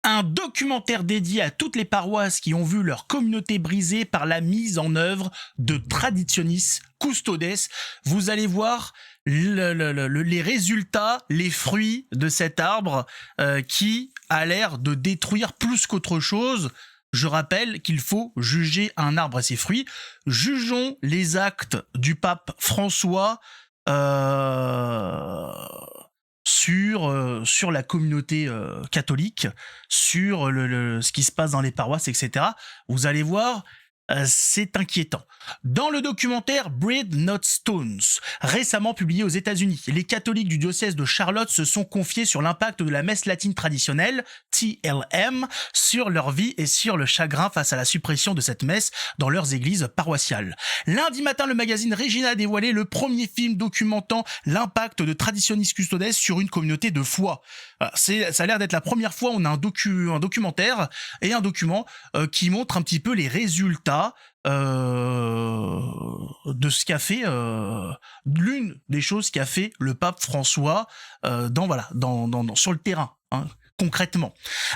Un documentaire dédié à toutes les paroisses qui ont vu leur communauté brisée par la mise en œuvre de Traditionis Custodes. Vous allez voir les résultats, les fruits de cet arbre qui a l'air de détruire plus qu'autre chose. Je rappelle qu'il faut juger un arbre à ses fruits. Jugeons les actes du pape François sur la communauté catholique, sur ce qui se passe dans les paroisses, etc. Vous allez voir, c'est inquiétant. Dans le documentaire Bread Not Stones, récemment publié aux États-Unis, les catholiques du diocèse de Charlotte se sont confiés sur l'impact de la messe latine traditionnelle, TLM, sur leur vie et sur le chagrin face à la suppression de cette messe dans leurs églises paroissiales. Lundi matin, le magazine Regina a dévoilé le premier film documentant l'impact de Traditionis Custodes sur une communauté de foi. Ça a l'air d'être la première fois où on a un documentaire et un document qui montre un petit peu les résultats de ce qu'a fait l'une des choses qu'a fait le pape François sur le terrain, hein, concrètement,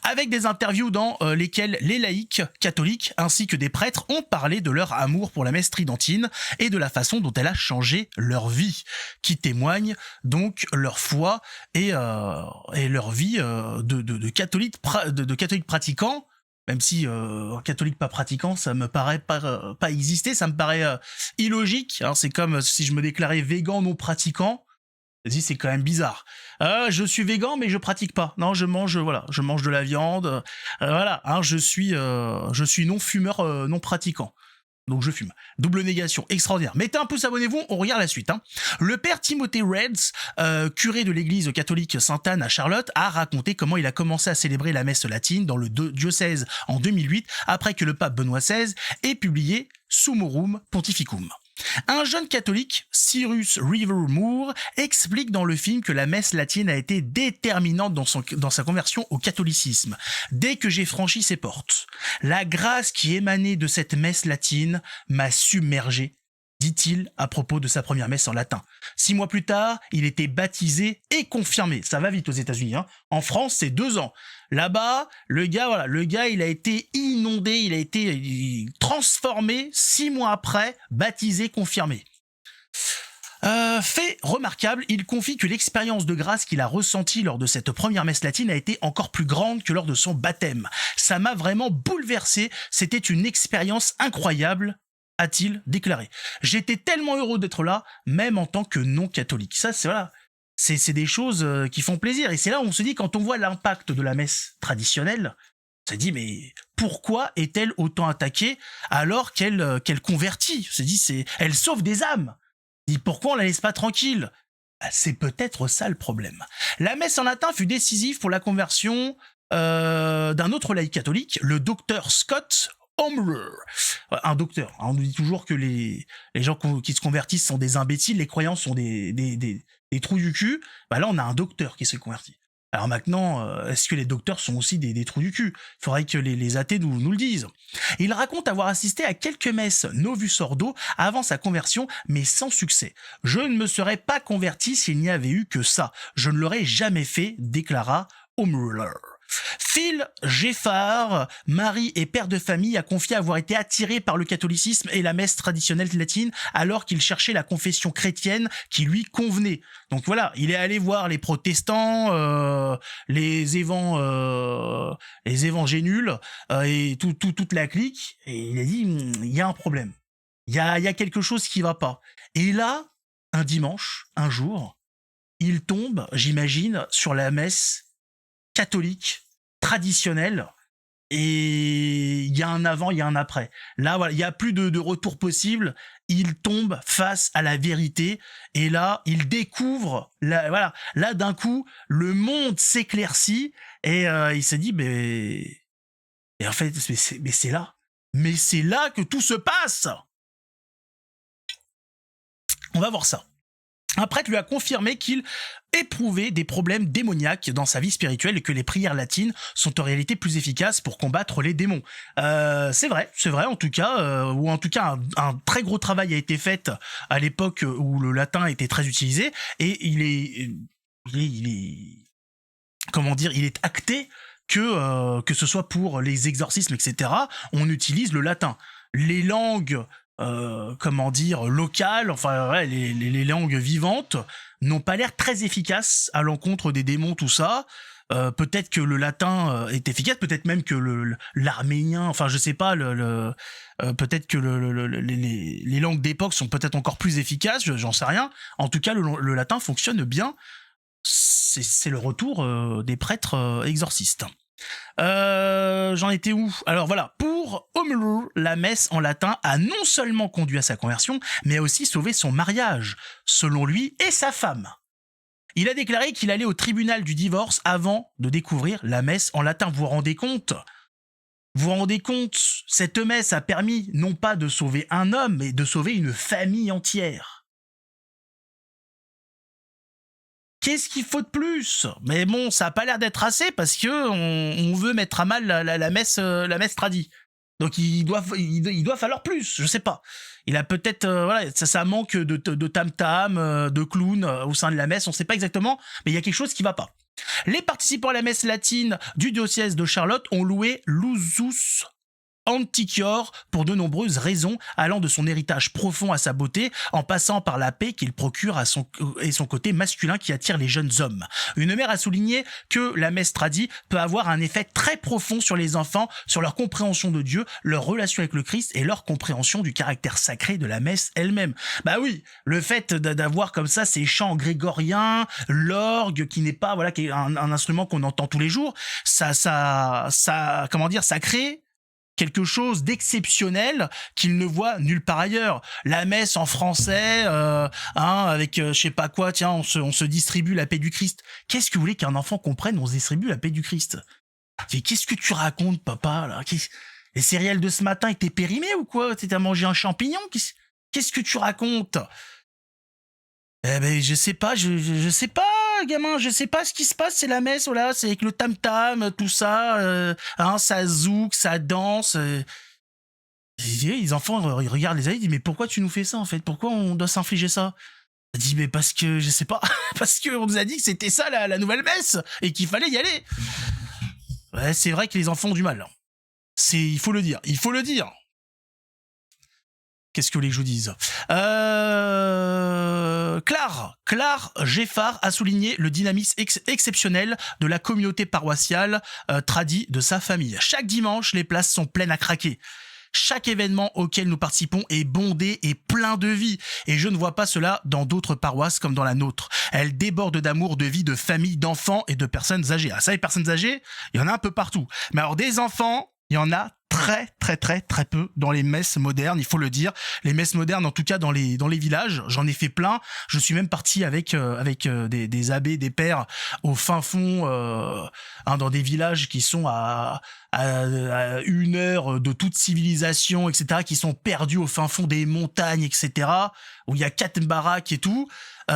avec des interviews dans lesquelles les laïcs catholiques ainsi que des prêtres ont parlé de leur amour pour la messe tridentine et de la façon dont elle a changé leur vie, qui témoigne donc leur foi et leur vie de catholiques pratiquants. Même si catholique pas pratiquant, ça me paraît pas exister, ça me paraît illogique. Hein, c'est comme si je me déclarais végan non pratiquant. Vas-y, c'est quand même bizarre. Je suis végan mais je pratique pas. Non, je mange de la viande. Voilà, hein, je suis non fumeur non pratiquant. Donc je fume. Double négation, extraordinaire. Mettez un pouce, abonnez-vous, on regarde la suite. Hein. Le père Timothy Reds, curé de l'église catholique Sainte-Anne à Charlotte, a raconté comment il a commencé à célébrer la messe latine dans le diocèse en 2008, après que le pape Benoît XVI ait publié Summorum Pontificum. Un jeune catholique, Cyrus River Moore, explique dans le film que la messe latine a été déterminante dans sa conversion au catholicisme. Dès que j'ai franchi ses portes, la grâce qui émanait de cette messe latine m'a submergé, dit-il à propos de sa première messe en latin. 6 mois plus tard, il était baptisé et confirmé. Ça va vite aux États-Unis. Hein. En France, c'est 2 ans. Là-bas, le gars, il a été inondé, il a été transformé 6 mois après, baptisé, confirmé. Fait remarquable, il confie que l'expérience de grâce qu'il a ressentie lors de cette première messe latine a été encore plus grande que lors de son baptême. Ça m'a vraiment bouleversé, c'était une expérience incroyable, a-t-il déclaré. J'étais tellement heureux d'être là, même en tant que non-catholique. Ça, c'est des choses qui font plaisir. Et c'est là où on se dit, quand on voit l'impact de la messe traditionnelle, on se dit, mais pourquoi est-elle autant attaquée alors qu'elle convertit? On se dit, elle sauve des âmes. On se dit, pourquoi on la laisse pas tranquille? C'est peut-être ça le problème. La messe en latin fut décisive pour la conversion d'un autre laïc catholique, le docteur Scott Homerer. Un docteur. On nous dit toujours que les gens qui se convertissent sont des imbéciles, les croyants sont des trous du cul. Bah là, on a un docteur qui s'est converti. Alors maintenant, est-ce que les docteurs sont aussi des trous du cul? Il faudrait que les athées nous le disent. Il raconte avoir assisté à quelques messes Novus Ordo avant sa conversion, mais sans succès. Je ne me serais pas converti s'il n'y avait eu que ça. Je ne l'aurais jamais fait, déclara Homerer. Phil Geffard, mari et père de famille, a confié avoir été attiré par le catholicisme et la messe traditionnelle latine alors qu'il cherchait la confession chrétienne qui lui convenait. Donc voilà, il est allé voir les protestants, les évangénules et toute la clique, et il a dit, il y a un problème, il y a quelque chose qui va pas. Et là, un dimanche, un jour, il tombe, j'imagine, sur la messe catholique traditionnelle, et il y a un avant, il y a un après. Là, voilà, il y a plus de retour possible. Il tombe face à la vérité, et là, il découvre, là, d'un coup, le monde s'éclaircit, et il s'est dit, et en fait, c'est là que tout se passe. On va voir ça. Un prêtre lui a confirmé qu'il éprouvait des problèmes démoniaques dans sa vie spirituelle et que les prières latines sont en réalité plus efficaces pour combattre les démons. C'est vrai, en tout cas, ou en tout cas un très gros travail a été fait à l'époque où le latin était très utilisé, et il est acté que ce soit pour les exorcismes, etc., on utilise le latin. Les langues, comment dire, locales, enfin ouais, les langues vivantes, n'ont pas l'air très efficaces à l'encontre des démons, tout ça. Peut-être que le latin est efficace, peut-être même que l'arménien, enfin je sais pas, peut-être que les langues d'époque sont peut-être encore plus efficaces, j'en sais rien. En tout cas, le latin fonctionne bien. C'est le retour des prêtres exorcistes. J'en étais où? Alors voilà, pour Omelu, la messe en latin a non seulement conduit à sa conversion, mais a aussi sauvé son mariage, selon lui et sa femme. Il a déclaré qu'il allait au tribunal du divorce avant de découvrir la messe en latin. Vous vous rendez compte? Vous vous rendez compte? Cette messe a permis non pas de sauver un homme, mais de sauver une famille entière. Qu'est-ce qu'il faut de plus? Mais bon, ça a pas l'air d'être assez parce que on veut mettre à mal la messe tradie. Donc il doit falloir plus, je sais pas. Il a peut-être voilà, ça manque de tam-tam, de clown au sein de la messe, on sait pas exactement, mais il y a quelque chose qui va pas. Les participants à la messe latine du diocèse de Charlotte ont loué Lusus Antiquior pour de nombreuses raisons, allant de son héritage profond à sa beauté, en passant par la paix qu'il procure et son côté masculin qui attire les jeunes hommes. Une mère a souligné que la messe tradie peut avoir un effet très profond sur les enfants, sur leur compréhension de Dieu, leur relation avec le Christ et leur compréhension du caractère sacré de la messe elle-même. Bah oui, le fait d'avoir comme ça ces chants grégoriens, l'orgue qui n'est pas voilà, qui est un instrument qu'on entend tous les jours, ça comment dire, ça crée quelque chose d'exceptionnel qu'il ne voit nulle part ailleurs. La messe en français, avec je sais pas quoi, tiens, on se distribue la paix du Christ. Qu'est-ce que vous voulez qu'un enfant comprenne? On se distribue la paix du Christ. Qu'est-ce que tu racontes, papa, là? Les céréales de ce matin étaient périmées ou quoi? T'as mangé un champignon? Qu'est-ce que tu racontes? Eh ben, je sais pas, je sais pas, gamin, je sais pas ce qui se passe, c'est la messe, voilà, c'est avec le tam-tam, tout ça, ça zouk, ça danse. Les enfants ils regardent les amis, ils disent mais pourquoi tu nous fais ça en fait? Pourquoi on doit s'infliger ça? Elle dit mais parce que, je sais pas, parce qu'on nous a dit que c'était ça la nouvelle messe et qu'il fallait y aller. Ouais, c'est vrai que les enfants ont du mal. Il faut le dire, il faut le dire. Qu'est-ce que vous voulez que je vous dise? Claire Geffard a souligné le dynamisme exceptionnel de la communauté paroissiale tradie de sa famille. Chaque dimanche, les places sont pleines à craquer. Chaque événement auquel nous participons est bondé et plein de vie. Et je ne vois pas cela dans d'autres paroisses comme dans la nôtre. Elle déborde d'amour, de vie, de famille, d'enfants et de personnes âgées. Ah ça, les personnes âgées, il y en a un peu partout. Mais alors des enfants, il y en a très peu dans les messes modernes, il faut le dire. Les messes modernes, en tout cas dans les villages, j'en ai fait plein. Je suis même parti avec des abbés, des pères au fin fond, dans des villages qui sont à 1 heure de toute civilisation, etc., qui sont perdus au fin fond des montagnes, etc., où il y a 4 baraques et tout. Il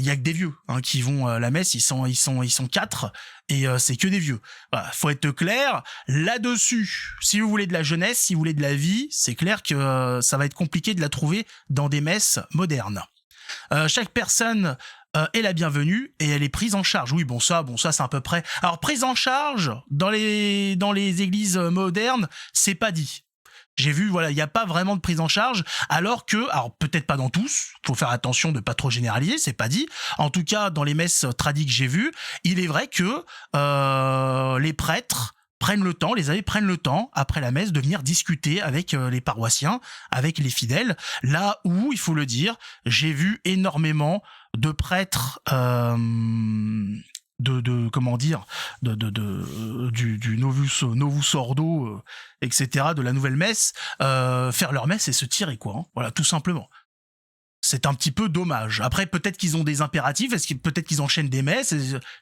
y a que des vieux qui vont à la messe, ils sont 4 et c'est que des vieux. Voilà, faut être clair là-dessus. Si vous voulez de la jeunesse, si vous voulez de la vie, c'est clair que ça va être compliqué de la trouver dans des messes modernes. Chaque personne est la bienvenue et elle est prise en charge. Oui, bon ça c'est à peu près. Alors prise en charge dans les églises modernes, c'est pas dit. J'ai vu, voilà, il n'y a pas vraiment de prise en charge, alors peut-être pas dans tous, faut faire attention de pas trop généraliser, c'est pas dit. En tout cas, dans les messes tradies que j'ai vues, il est vrai que les prêtres prennent le temps, les abbés prennent le temps, après la messe, de venir discuter avec les paroissiens, avec les fidèles, là où, il faut le dire, j'ai vu énormément de prêtres comment dire, du Novus Ordo, etc., de la nouvelle messe, faire leur messe et se tirer, quoi. Voilà, tout simplement. C'est un petit peu dommage. Après, peut-être qu'ils ont des impératifs, peut-être qu'ils enchaînent des messes,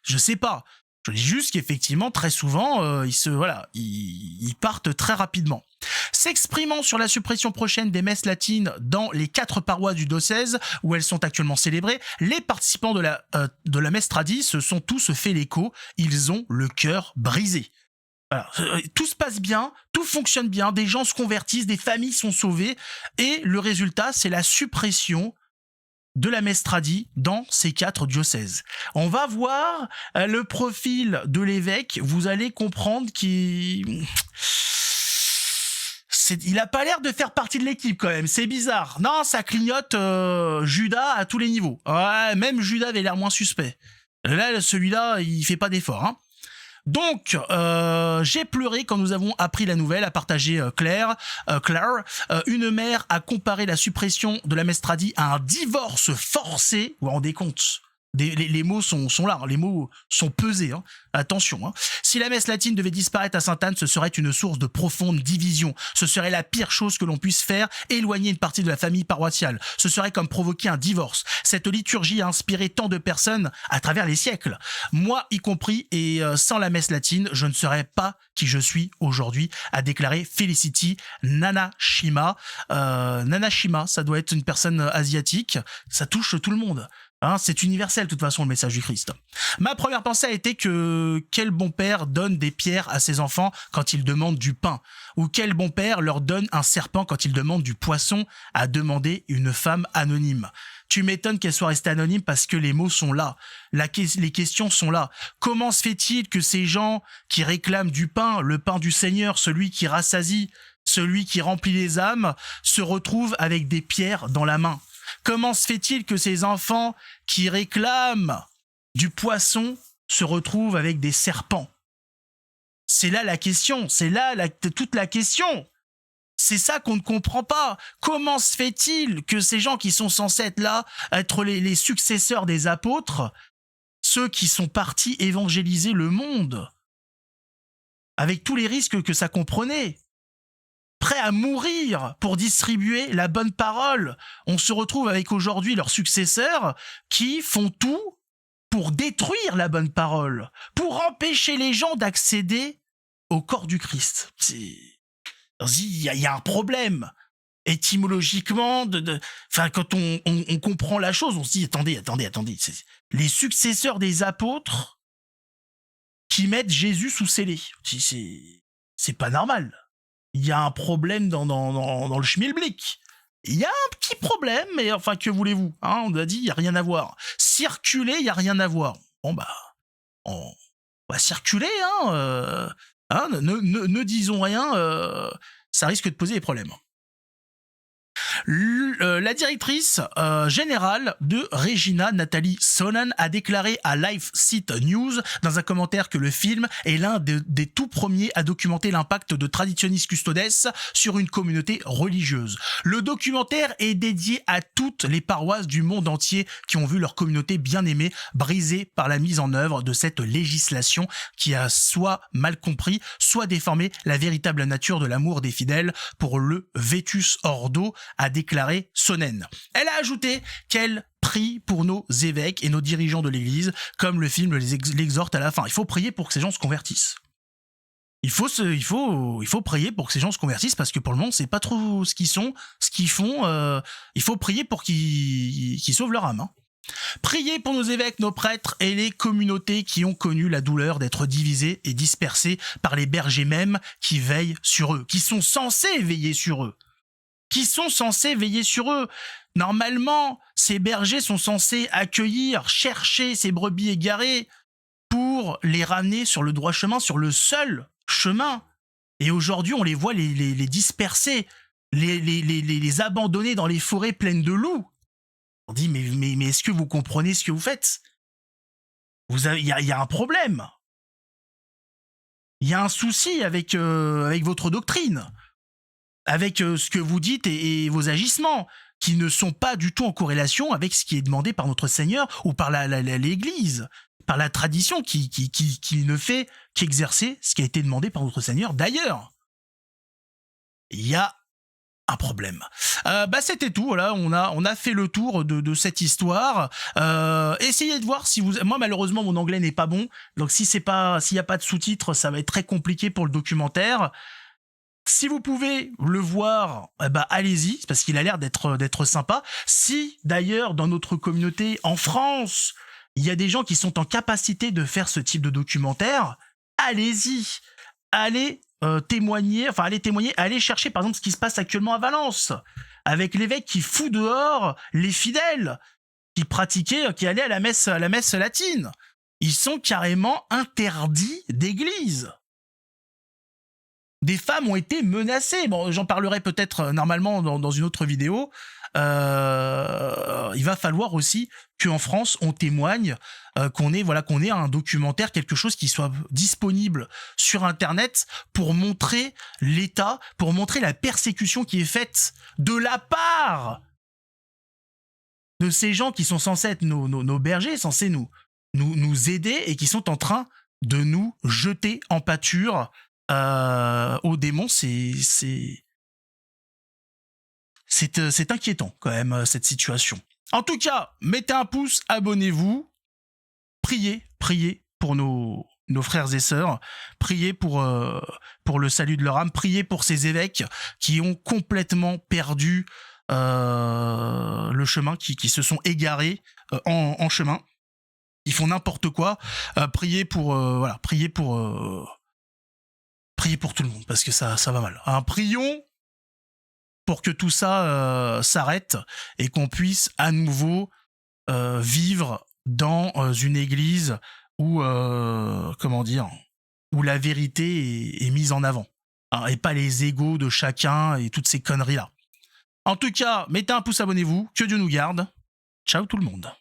je sais pas. Je dis juste qu'effectivement, très souvent, ils partent très rapidement. S'exprimant sur la suppression prochaine des messes latines dans les 4 paroisses du diocèse où elles sont actuellement célébrées, les participants de la messe tradie se sont tous fait l'écho. Ils ont le cœur brisé. Voilà. Tout se passe bien, tout fonctionne bien, des gens se convertissent, des familles sont sauvées, et le résultat, c'est la suppression de la messe tradie dans ces 4 diocèses. On va voir le profil de l'évêque, vous allez comprendre qu'il... il a pas l'air de faire partie de l'équipe quand même, c'est bizarre. Non, ça clignote Judas à tous les niveaux. Ouais, même Judas avait l'air moins suspect. Là, celui-là, il fait pas d'effort, hein. Donc, j'ai pleuré quand nous avons appris la nouvelle, a partagé Claire. Une mère a comparé la suppression de la messe tradie à un divorce forcé. Vous vous rendez compte ? Les mots sont là, hein, les mots sont pesés, hein. Attention, hein. Si la messe latine devait disparaître à Sainte-Anne, ce serait une source de profonde division. Ce serait la pire chose que l'on puisse faire, éloigner une partie de la famille paroissiale. Ce serait comme provoquer un divorce. Cette liturgie a inspiré tant de personnes à travers les siècles. Moi y compris, et sans la messe latine, je ne serais pas qui je suis aujourd'hui, a déclaré Felicity Nanashima. Nanashima, ça doit être une personne asiatique, ça touche tout le monde. Hein, c'est universel de toute façon le message du Christ. Ma première pensée a été que quel bon père donne des pierres à ses enfants quand ils demandent du pain, ou quel bon père leur donne un serpent quand ils demandent du poisson, a demandé une femme anonyme. Tu m'étonnes qu'elle soit restée anonyme parce que les mots sont là, les questions sont là. Comment se fait-il que ces gens qui réclament du pain, le pain du Seigneur, celui qui rassasie, celui qui remplit les âmes, se retrouvent avec des pierres dans la main? Comment se fait-il que ces enfants qui réclament du poisson se retrouvent avec des serpents? C'est là la question, c'est là toute la question. C'est ça qu'on ne comprend pas. Comment se fait-il que ces gens qui sont censés être là, être les successeurs des apôtres, ceux qui sont partis évangéliser le monde, avec tous les risques que ça comprenait, prêts à mourir pour distribuer la bonne parole, on se retrouve avec aujourd'hui leurs successeurs qui font tout pour détruire la bonne parole, pour empêcher les gens d'accéder au corps du Christ. Il y a un problème. Étymologiquement, quand on comprend la chose, on se dit attendez. Les successeurs des apôtres qui mettent Jésus sous scellé. C'est pas normal. Il y a un problème dans le schmilblick. Il y a un petit problème, mais enfin, que voulez-vous, hein, on a dit, il n'y a rien à voir. Circuler, il n'y a rien à voir. Bon, on va circuler, ne disons rien, ça risque de poser des problèmes. La directrice générale de Regina, Nathalie Sonnen, a déclaré à LifeSite News dans un commentaire que le film est l'un des tout premiers à documenter l'impact de Traditionis Custodes sur une communauté religieuse. Le documentaire est dédié à toutes les paroisses du monde entier qui ont vu leur communauté bien-aimée brisée par la mise en œuvre de cette législation qui a soit mal compris, soit déformé la véritable nature de l'amour des fidèles pour le Vetus Ordo, a déclaré Sonnen. Elle a ajouté qu'elle prie pour nos évêques et nos dirigeants de l'Église, comme le film l'exhorte à la fin. Il faut prier pour que ces gens se convertissent. Il faut prier pour que ces gens se convertissent parce que pour le moment, on sait pas trop ce qu'ils sont, ce qu'ils font. Il faut prier pour qu'ils sauvent leur âme. Hein. Priez pour nos évêques, nos prêtres et les communautés qui ont connu la douleur d'être divisées et dispersées par les bergers mêmes qui veillent sur eux, qui sont censés veiller sur eux. Normalement, ces bergers sont censés accueillir, chercher ces brebis égarées pour les ramener sur le droit chemin, sur le seul chemin. Et aujourd'hui, on les voit les disperser, les abandonner dans les forêts pleines de loups. On dit, mais est-ce que vous comprenez ce que vous faites? Il y a un problème. Il y a un souci avec votre doctrine. Avec ce que vous dites et vos agissements, qui ne sont pas du tout en corrélation avec ce qui est demandé par notre Seigneur ou par l'Église, par la tradition qui ne fait qu'exercer ce qui a été demandé par notre Seigneur. D'ailleurs, il y a un problème. C'était tout. Voilà, on a fait le tour de cette histoire. Essayez de voir si vous. Moi, malheureusement, mon anglais n'est pas bon, donc s'il y a pas de sous-titres, ça va être très compliqué pour le documentaire. Si vous pouvez le voir, allez-y, parce qu'il a l'air d'être sympa. Si, d'ailleurs, dans notre communauté, en France, il y a des gens qui sont en capacité de faire ce type de documentaire, allez-y. Allez témoigner, allez chercher, par exemple, ce qui se passe actuellement à Valence, avec l'évêque qui fout dehors les fidèles, qui allaient à la messe latine. Ils sont carrément interdits d'église. Des femmes ont été menacées. Bon, j'en parlerai peut-être normalement dans une autre vidéo. Il va falloir aussi qu'en France, on témoigne, qu'on ait un documentaire, quelque chose qui soit disponible sur Internet pour montrer l'État, pour montrer la persécution qui est faite de la part de ces gens qui sont censés être nos bergers, censés nous aider et qui sont en train de nous jeter en pâture aux démons. C'est inquiétant quand même cette situation. En tout cas, mettez un pouce, abonnez-vous, priez pour nos frères et sœurs, priez pour le salut de leur âme, priez pour ces évêques qui ont complètement perdu le chemin, qui se sont égarés en chemin. Ils font n'importe quoi. Priez pour tout le monde parce que ça va mal. Prions pour que tout ça s'arrête et qu'on puisse à nouveau vivre dans une église où où la vérité est mise en avant, hein, et pas les égos de chacun et toutes ces conneries là. En tout cas, mettez un pouce, abonnez-vous, que Dieu nous garde. Ciao tout le monde.